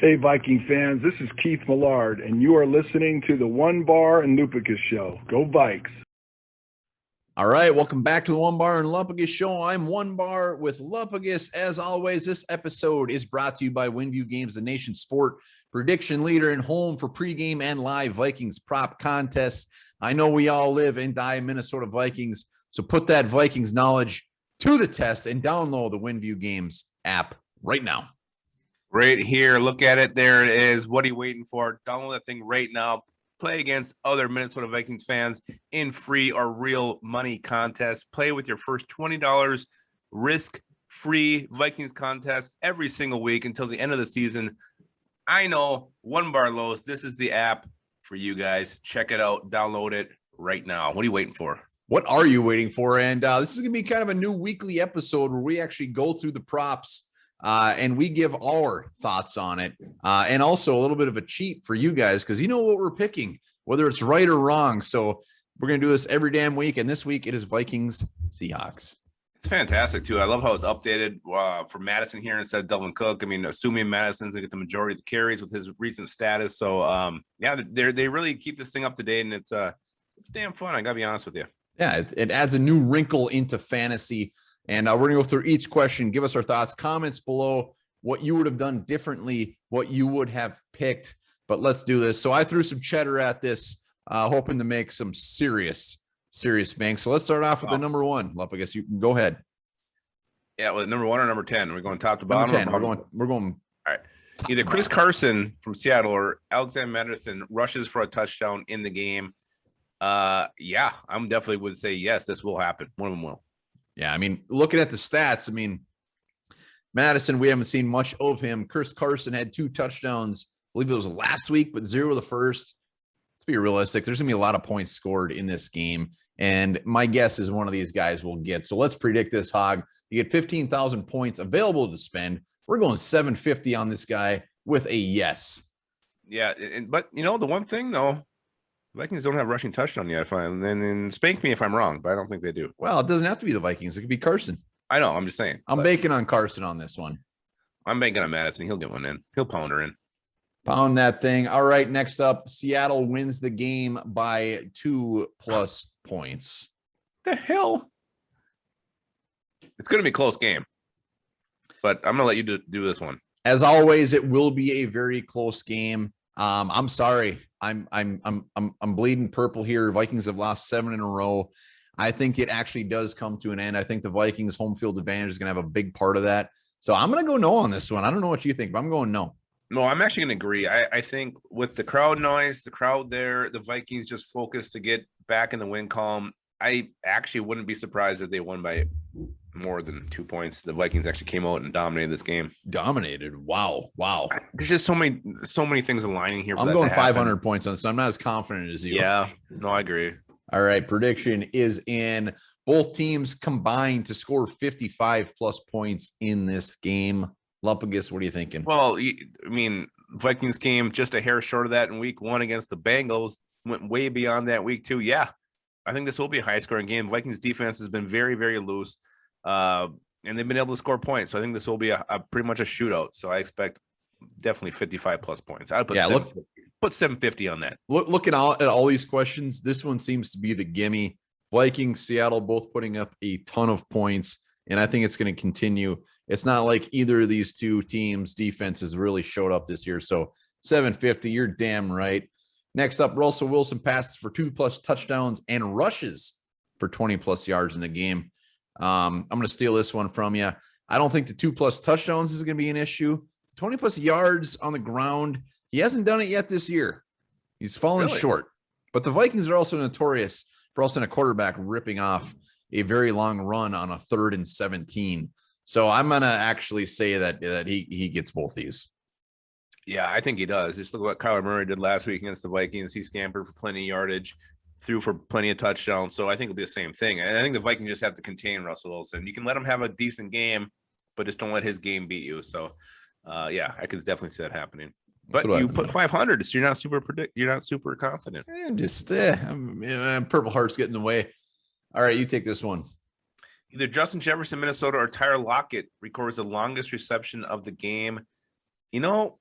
Hey, Viking fans, this is Keith Millard, and you are listening to the One Bar and Lupicus Show. Go Vikes! All right, welcome back to the One Bar and Lupicus Show. I'm One Bar with Lupicus. As always, this episode is brought to you by Winview Games, the nation's sport prediction leader and home for pregame and live Vikings prop contests. I know we all live and die Minnesota Vikings, so put that Vikings knowledge to the test and download the Winview Games app right now. Right here, look at it. There it is. What are you waiting for? Download that thing right now. Play against other Minnesota Vikings fans in free or real money contests. Play with your first $20 risk-free Vikings contest every single week until the end of the season. I know, One Bar Lows, this is the app for you guys. Check it out. Download it right now. What are you waiting for? What are you waiting for? And this is going to be kind of a new weekly episode where we actually go through the props and we give our thoughts on it, and also a little bit of a cheat for you guys because you know what we're picking, whether it's right or wrong. So we're going to do this every damn week, and this week it is Vikings Seahawks. It's fantastic, too. I love how it's updated for Madison here instead of Delvin Cook. I mean, assuming Madison's going to get the majority of the carries with his recent status. So, yeah, they really keep this thing up to date, and it's damn fun. I got to be honest with you. Yeah, it adds a new wrinkle into fantasy. And we're going to go through each question, give us our thoughts, comments below, what you would have done differently, what you would have picked. But let's do this. So I threw some cheddar at this, hoping to make some serious banks. So let's start off with the number one. Lup, I guess you can go ahead. Yeah, well, number 1 or number 10? We're going top to bottom. Number 10. We're going. All right. Either Chris Carson from Seattle or Alexander Madison rushes for a touchdown in the game. Yeah, I'm definitely would say yes, this will happen. One of them will. Yeah, I mean, looking at the stats, I mean, Madison, we haven't seen much of him. Chris Carson had 2 touchdowns. I believe it was last week, but 0 the first. Let's be realistic. There's going to be a lot of points scored in this game, and my guess is one of these guys will get. So let's predict this, Hog. You get 15,000 points available to spend. We're going 750 on this guy with a yes. Yeah, but, you know, the one thing, though, Vikings don't have rushing touchdown yet. And spank me if I'm wrong, but I don't think they do. Well, it doesn't have to be the Vikings. It could be Carson. I know. I'm just saying. I'm banking on Carson on this one. I'm banking on Madison. He'll get one in. He'll pound her in. Pound that thing. All right. Next up, Seattle wins the game by 2+ points. The hell? It's going to be a close game, but I'm going to let you do this one. As always, it will be a very close game. I'm sorry. I'm bleeding purple here. Vikings have lost 7 in a row. I think it actually does come to an end. I think the Vikings home field advantage is going to have a big part of that. So I'm going to go no on this one. I don't know what you think, but I'm going no. No, I'm actually going to agree. I think with the crowd noise, the crowd there, the Vikings just focused to get back in the win column. I actually wouldn't be surprised if they won by more than 2 points. The Vikings actually came out and dominated this game. Dominated. Wow. There's just so many things aligning here. I'm going 500 points on this. So I'm not as confident as you. Yeah, no, I agree. All right. Prediction is in. Both teams combined to score 55+ points in this game. Lupagus, what are you thinking? Well, I mean, Vikings came just a hair short of that in week 1 against the Bengals. Went way beyond that week 2. Yeah, I think this will be a high-scoring game. Vikings defense has been very, very loose, and they've been able to score points. So I think this will be a pretty much a shootout. So I expect definitely 55+ points. I'd put 750 on that. Looking at all these questions, this one seems to be the gimme. Vikings, Seattle, both putting up a ton of points, and I think it's going to continue. It's not like either of these two teams' defenses really showed up this year. So 750, you're damn right. Next up, Russell Wilson passes for 2+ touchdowns and rushes for 20+ yards in the game. I'm going to steal this one from you. I don't think the 2+ touchdowns is going to be an issue. 20+ yards on the ground. He hasn't done it yet this year. He's fallen short. But the Vikings are also notorious for also a quarterback ripping off a very long run on a 3rd and 17. So I'm going to actually say that he gets both these. Yeah, I think he does. Just look at what Kyler Murray did last week against the Vikings. He scampered for plenty of yardage, threw for plenty of touchdowns. So I think it'll be the same thing. And I think the Vikings just have to contain Russell Wilson. You can let him have a decent game, but just don't let his game beat you. So, yeah, I could definitely see that happening. But you put 500, so you're not super confident. I'm just Purple Heart's getting in the way. All right, you take this one. Either Justin Jefferson, Minnesota, or Tyler Lockett records the longest reception of the game. You know,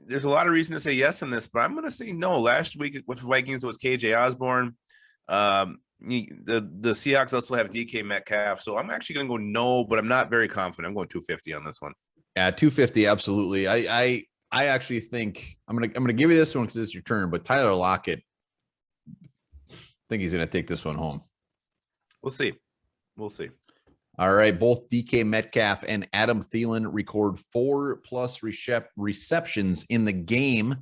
there's a lot of reason to say yes on this, but I'm going to say no. Last week with Vikings, it was KJ Osborne. The Seahawks also have DK Metcalf, so I'm actually going to go no, but I'm not very confident. I'm going 250 on this one. Yeah, 250, absolutely. I actually think I'm gonna give you this one because it's your turn. But Tyler Lockett, I think he's gonna take this one home. We'll see. We'll see. All right, both DK Metcalf and Adam Thielen record 4+ receptions in the game.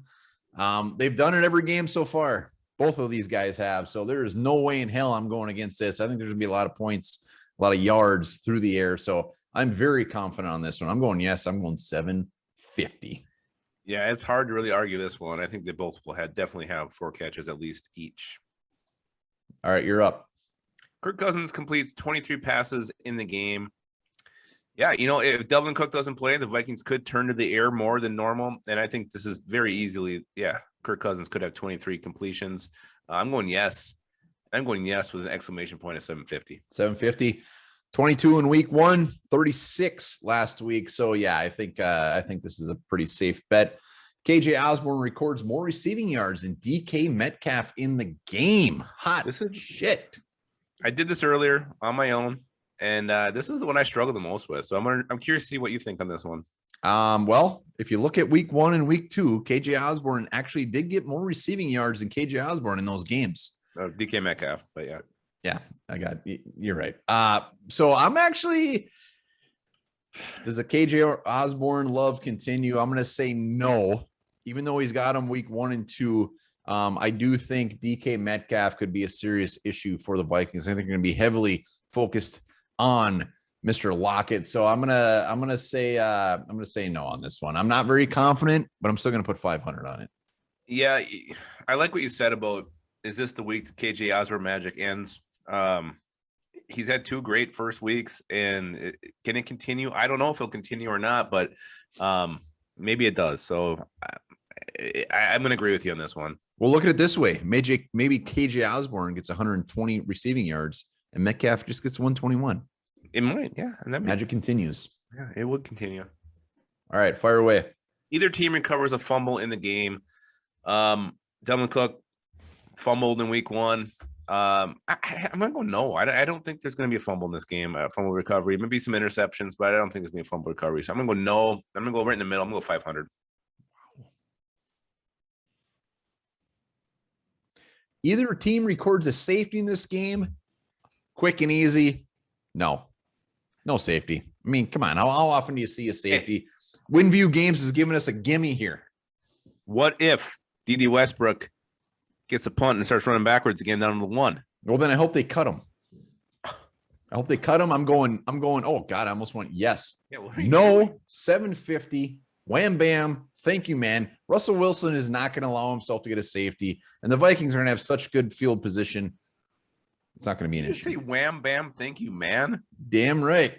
They've done it every game so far. Both of these guys have. So there is no way in hell I'm going against this. I think there's gonna be a lot of points, a lot of yards through the air. So I'm very confident on this one. I'm going yes. I'm going 750. Yeah, it's hard to really argue this one. I think they both will definitely have 4 catches at least each. All right, you're up. Kirk Cousins completes 23 passes in the game. Yeah, if Delvin Cook doesn't play, the Vikings could turn to the air more than normal. And I think this is very easily, Kirk Cousins could have 23 completions. I'm going yes. I'm going yes with an exclamation point of 750. 750. 22 in week 1, 36 last week. So yeah, I think this is a pretty safe bet. KJ Osborne records more receiving yards than DK Metcalf in the game. This is shit. I did this earlier on my own, and this is the one I struggle the most with. So I'm curious to see what you think on this one. Well, if you look at week 1 and week 2, KJ Osborne actually did get more receiving yards than KJ Osborne in those games. DK Metcalf, but yeah. Yeah, you're right. So I'm actually, does the KJ Osborne love continue? I'm going to say no, even though he's got him week 1 and 2. I do think DK Metcalf could be a serious issue for the Vikings. I think they're going to be heavily focused on Mr. Lockett. So I'm gonna say no on this one. I'm not very confident, but I'm still going to put 500 on it. Yeah, I like what you said about, is this the week KJ Osborne magic ends? He's had 2 great first weeks, and can it continue? I don't know if it'll continue or not, but maybe it does. So I'm going to agree with you on this one. Well, look at it this way. Maybe KJ Osborne gets 120 receiving yards and Metcalf just gets 121. It might, yeah. And that magic continues. Yeah, it would continue. All right, fire away. Either team recovers a fumble in the game. Delvin Cook fumbled in week 1. I'm gonna go no. I don't think there's gonna be a fumble in this game. Fumble recovery, maybe some interceptions, but I don't think there's gonna be a fumble recovery. So I'm gonna go no. I'm gonna go right in the middle. I'm gonna go 500. Either team records a safety in this game. Quick and easy. No safety. I mean, come on. How often do you see a safety? Winview Games is giving us a gimme here. What if D.D. Westbrook gets a punt and starts running backwards again down to the 1? Well, then I hope they cut him. I'm going, oh God, I almost went yes. Yeah, no, 750. Wham, bam. Thank you, man. Russell Wilson is not going to allow himself to get a safety, and the Vikings are going to have such good field position. It's not going to be an issue. Say wham, bam. Thank you, man. Damn right.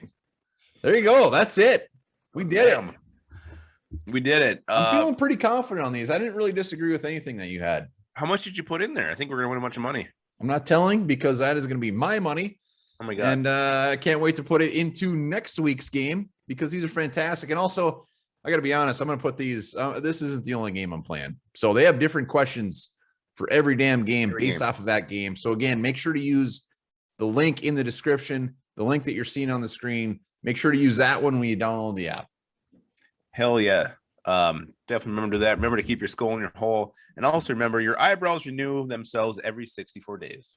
There you go. That's it. We did it. We did it. I'm feeling pretty confident on these. I didn't really disagree with anything that you had. How much did you put in there? I think we're going to win a bunch of money. I'm not telling because that is going to be my money. Oh my God. And I can't wait to put it into next week's game because these are fantastic. And also, I got to be honest, I'm going to put these. This isn't the only game I'm playing. So they have different questions for every damn game based off of that game. So again, make sure to use the link in the description, the link that you're seeing on the screen. Make sure to use that one when you download the app. Hell yeah. Definitely remember to do that. Remember to keep your skull in your hole. And also remember, your eyebrows renew themselves every 64 days.